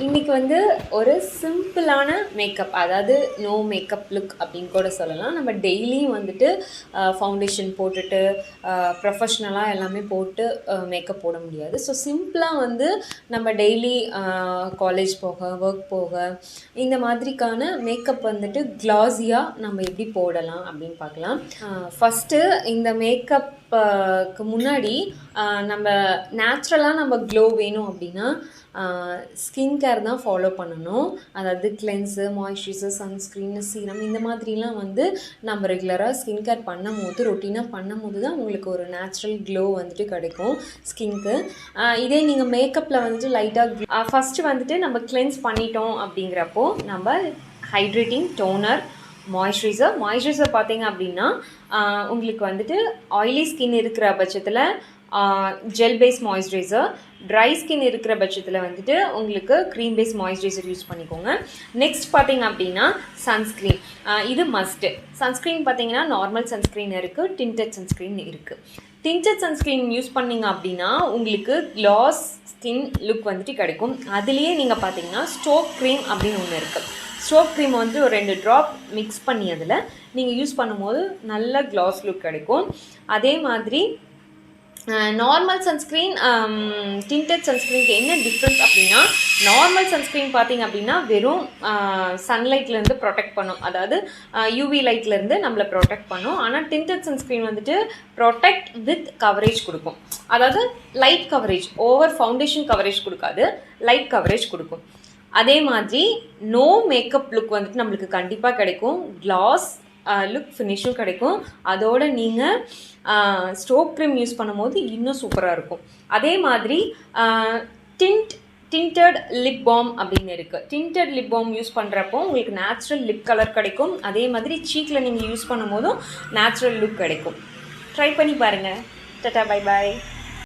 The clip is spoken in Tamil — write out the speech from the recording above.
இன்றைக்கி வந்து ஒரு சிம்பிளான மேக்கப், அதாவது நோ மேக்கப் லுக் அப்படின்னு கூட சொல்லலாம். நம்ம டெய்லியும் வந்துட்டு ஃபவுண்டேஷன் போட்டுட்டு ப்ரொஃபஷ்னலாக எல்லாமே போட்டு மேக்கப் போட முடியாது. ஸோ சிம்பிளாக வந்து நம்ம டெய்லி காலேஜ் போக, ஒர்க் போக இந்த மாதிரிக்கான மேக்கப் வந்துட்டு க்ளாஸியாக நம்ம எப்படி போடலாம் அப்படின்னு பார்க்கலாம். ஃபஸ்ட்டு இந்த மேக்கப்புக்கு முன்னாடி நம்ம நேச்சுரலாக நம்ம க்ளோ வேணும் அப்படின்னா ஸ்கின் கேர் தான் ஃபாலோ பண்ணணும். அதாவது கிளென்ஸு, மாய்ஸ்சரைசர், சன்ஸ்க்ரீனு, சீரம் இந்த மாதிரிலாம் வந்து நம்ம ரெகுலராக ஸ்கின் கேர் பண்ணும்போது, ரொட்டீனாக பண்ணும்போது தான் உங்களுக்கு ஒரு நேச்சுரல் க்ளோ வந்துட்டு கிடைக்கும் ஸ்கின்க்கு. இதே நீங்கள் மேக்கப்பில் வந்துட்டு லைட்டாக ஃபஸ்ட்டு வந்துட்டு நம்ம கிளென்ஸ் பண்ணிட்டோம் அப்படிங்கிறப்போ நம்ம ஹைட்ரேட்டிங் டோனர், மாய்ஸ்சரைசர் பார்த்தீங்க அப்படின்னா உங்களுக்கு வந்துட்டு ஆயிலி ஸ்கின் இருக்கிற பட்சத்தில் gel base moisturiser, dry skin இருக்கிற பட்சத்தில் வந்துட்டு உங்களுக்கு க்ரீம் பேஸ் மாய்ஸ்சரைசர் யூஸ் பண்ணிக்கோங்க. நெக்ஸ்ட் பார்த்தீங்க அப்படின்னா சன்ஸ்க்ரீன், இது மஸ்ட்டு. சன்ஸ்க்ரீன் பார்த்தீங்கன்னா நார்மல் சன்ஸ்க்ரீன் இருக்குது, டிண்டட் சன்ஸ்க்ரீன் இருக்குது. டிண்டட் சன்ஸ்க்ரீன் யூஸ் பண்ணிங்க அப்படின்னா உங்களுக்கு க்ளாஸ் ஸ்கின் லுக் வந்துட்டு கிடைக்கும். அதுலேயே நீங்கள் பார்த்தீங்கன்னா ஸ்டோக் க்ரீம் அப்படின்னு ஒன்று இருக்குது. ஸ்டோக் க்ரீம் வந்து ஒரு 2 ட்ராப் மிக்ஸ் பண்ணி அதில் நீங்கள் யூஸ் பண்ணும்போது நல்ல க்ளாஸ் லுக் கிடைக்கும். அதே மாதிரி நார்மல் சன்ஸ்க்ரீன், டிண்டட் சன்ஸ்க்ரீனுக்கு என்ன டிஃப்ரென்ஸ் அப்படின்னா, நார்மல் சன்ஸ்க்ரீன் பார்த்திங்க அப்படின்னா வெறும் சன்லைட்லேருந்து ப்ரொடெக்ட் பண்ணும், அதாவது யூவி லைட்லேருந்து நம்மளை ப்ரொடெக்ட் பண்ணும். ஆனால் டிண்டட் சன்ஸ்க்ரீன் வந்துட்டு ப்ரொடெக்ட் வித் கவரேஜ் கொடுக்கும். அதாவது light coverage, over foundation coverage கொடுக்காது, லைட் கவரேஜ் கொடுக்கும். அதே மாதிரி நோ மேக்கப் லுக் வந்துட்டு நம்மளுக்கு கண்டிப்பாக கிடைக்கும். க்ளாஸ் லுக் ஃபினிஷும் கிடைக்கும். அதோடு நீங்கள் ஸ்டோக் க்ரீம் யூஸ் பண்ணும்போது இன்னும் சூப்பராக இருக்கும். அதே மாதிரி டிண்டட் லிப் பாம் அப்படின்னு இருக்குது. டிண்டட் லிப் பாம் யூஸ் பண்ணுறப்போ உங்களுக்கு நேச்சுரல் லிப் கலர் கிடைக்கும். அதே மாதிரி சீக்கில் நீங்கள் யூஸ் பண்ணும்போதும் நேச்சுரல் லுக் கிடைக்கும். ட்ரை பண்ணி பாருங்கள். Tata, bye bye.